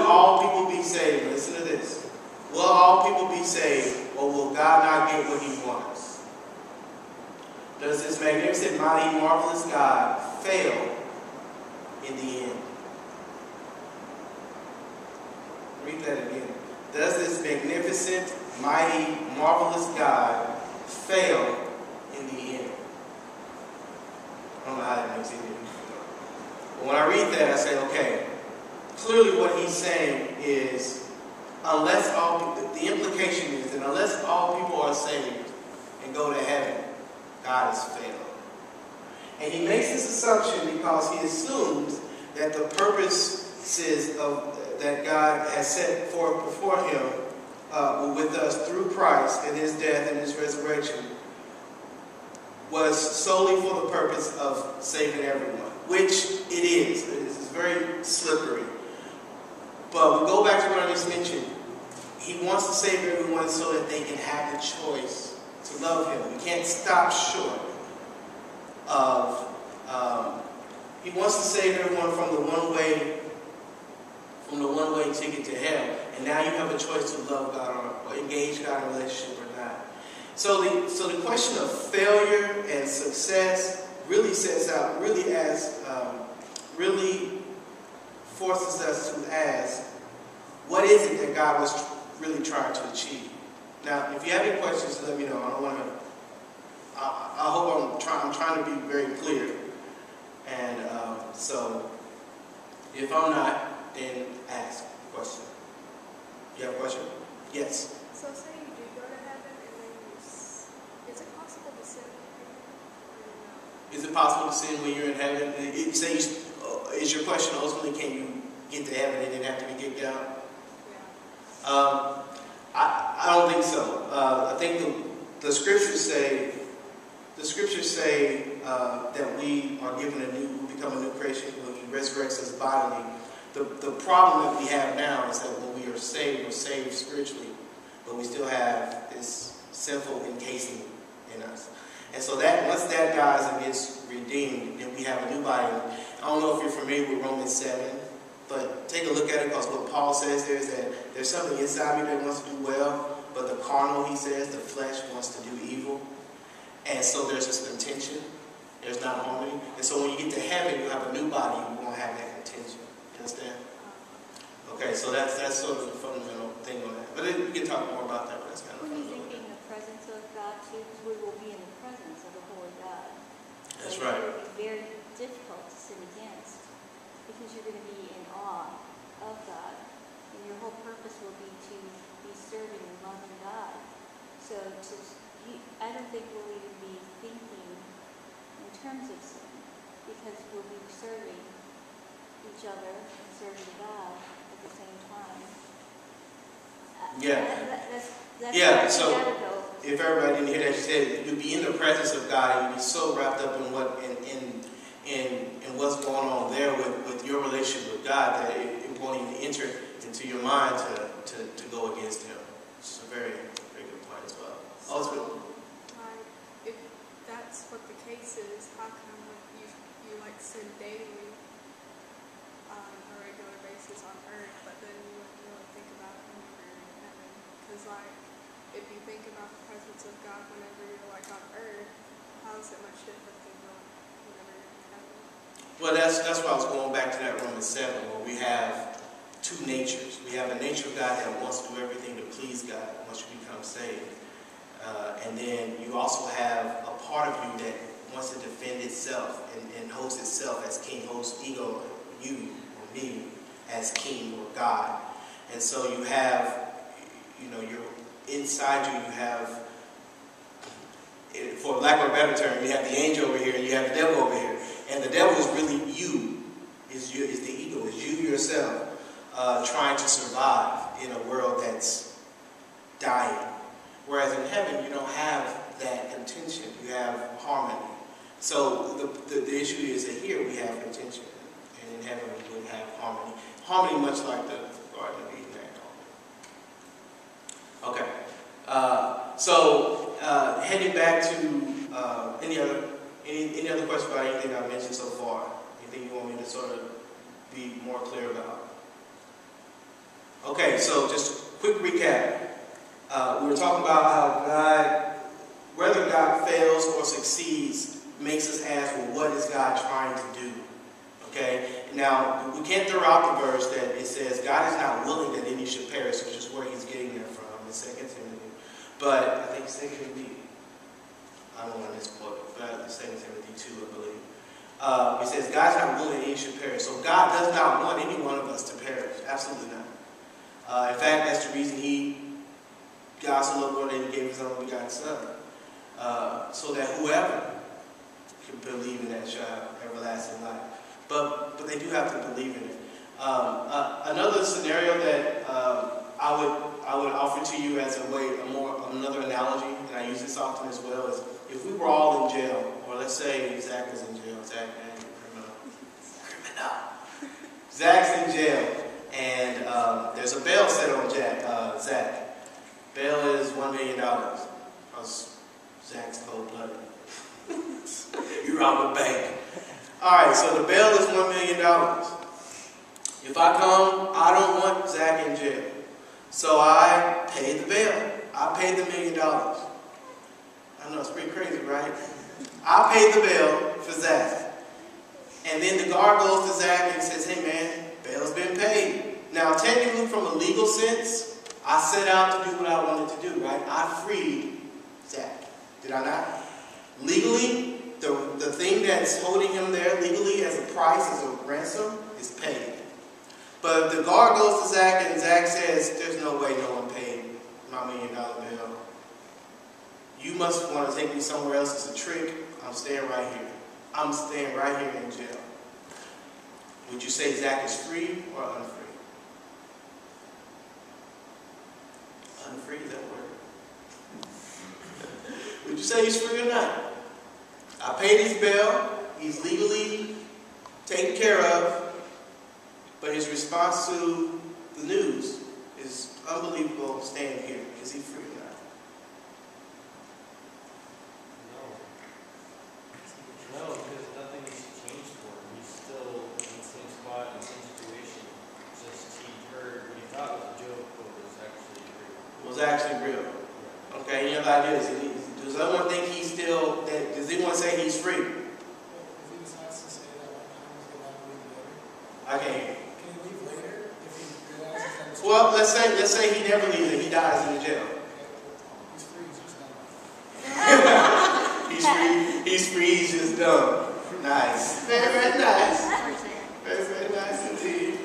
all people be saved? Listen to this. Will all people be saved, or will God not get what he wants? Does this magnificent, mighty, marvelous God fail in the end? Read that again. Does this magnificent, mighty, marvelous God fail in the end? I don't know how that makes any difference. But when I read that, I say, okay, clearly what he's saying is, unless all, the implication is that unless all people are saved and go to heaven, God has failed. And he makes this assumption because he assumes that the purposes that God has set forth before him with us through Christ and his death and his resurrection was solely for the purpose of saving everyone, which it is. It is very slippery. But we go back to what I just mentioned. He wants to save everyone so that they can have the choice to love him. We can't stop short of... he wants to save everyone from the one-way ticket to hell. And now you have a choice to love God or engage God in a relationship or not. So the question of failure and success really sets out, really forces us to ask, what is it that God was really trying to achieve? Now, if you have any questions, let me know. I don't want to. I hope I'm trying to be very clear. And so, if I'm not, then ask a question. You have a question? Yes. So say you do go to heaven, and then is it possible to sin? Is it possible to sin when you're in heaven? Is your question ultimately, can you get to heaven and then have to be kicked out? Yeah. I don't think so. I think the scriptures say that we are given we become a new creation when he resurrects us bodily. The problem that we have now is that when we are saved, we're saved spiritually, but we still have this sinful encasing in us. And so that once that dies and gets redeemed, then we have a new body. I don't know if you're familiar with Romans 7, but take a look at it, because what Paul says there is that there's something inside me that wants to do well, but the carnal, he says, the flesh wants to do evil. And so there's this contention. There's not harmony. And so when you get to heaven, you have a new body, you won't have that contention. You understand? Okay, so that's sort of the fundamental thing on that. But we can talk more about that, but that's kind of when you think in the presence of God, too, because we will be in the presence of the Holy God. That's so right. It will be very difficult to sin against, because you're going to be in awe of God. And your whole purpose will be to be serving and loving God. So I don't think we'll even be thinking in terms of sin, because we'll be serving each other and serving God at the same time. That's so if everybody didn't hear that, you said you'd be in the presence of God and you'd be so wrapped up in what's going on there with your relationship with God that it won't even enter into your mind to go against him. It's a very, very good point as well. So, if that's what the case is, how come you sin daily on a regular basis on earth, but then you wouldn't really think about it whenever you're in heaven? Because if you think about the presence of God whenever you're on earth, how is it much different than whenever you're in heaven? Well, that's why I was going back to that Romans 7, where we have two natures. We have a nature of God that wants to do everything to please God once you become saved. And then you also have a part of you that wants to defend itself and holds itself as king, holds ego, you or me, as king or God. And so you have, you're inside you have, for lack of a better term, you have the angel over here and you have the devil over here. And the devil is really you, is the ego, is you yourself trying to survive in a world that's dying. Whereas in heaven, you don't have that contention. You have harmony. So the issue is that here we have contention. And in heaven we would have harmony. Harmony much like the Garden of Eden. Okay. Heading back to any other questions about anything I've mentioned so far? Anything you want me to sort of be more clear about? Okay, so just quick recap. We were talking about how God, whether God fails or succeeds, makes us ask, well, what is God trying to do? Okay? Now, we can't throw out the verse that it says, God is not willing that any should perish, which is where he's getting there from in 2 Timothy. But I think 2 Timothy, I don't want to misquote, but 2 Timothy 2, I believe. It says, God's not willing that any should perish. So God does not want any one of us to perish. Absolutely not. In fact, that's the reason God so loved the world that he gave his only begotten Son. So that whoever can believe in that child, everlasting life. But they do have to believe in it. Another scenario that I would offer to you as another analogy, and I use this often as well, is if we were all in jail, or let's say Zach was in jail. Zach, man, you're a criminal. Zach's in jail, and there's a bail set on Zach. Bail is $1 million. Because Zach's cold-blooded. You rob a bank. Alright, so the bail is $1 million. If I come, I don't want Zach in jail. So I pay the bail. I paid the $1 million. I know, it's pretty crazy, right? I paid the bail for Zach. And then the guard goes to Zach and says, hey man, bail's been paid. Now technically from a legal sense, I set out to do what I wanted to do, right? I freed Zach. Did I not? Legally, the thing that's holding him there legally as a price, as a ransom, is paid. But if the guard goes to Zach and Zach says, there's no way no one paid my $1 million bill. You must want to take me somewhere else. It's a trick. I'm staying right here. I'm staying right here in jail. Would you say Zach is free or unfree? Unfree, is that word? Would you say he's free or not? I paid his bail. He's legally taken care of. But his response to the news is unbelievable staying here. Is he free or not? No, because nothing has changed for him. He's still in the same spot, in the same situation. Just he heard what he thought was a joke, but was actually real. Was actually real. Okay, any other ideas? Does anyone think he's still, does anyone say he's free? If he decides to say that right now, he's going to leave later. I can't hear. Can he leave later if he realizes that it's Well, let's say he never leaves and he dies in the jail. he's free, he's just done. He's free, he's just dumb. Nice. Very, very nice. Very, very nice indeed.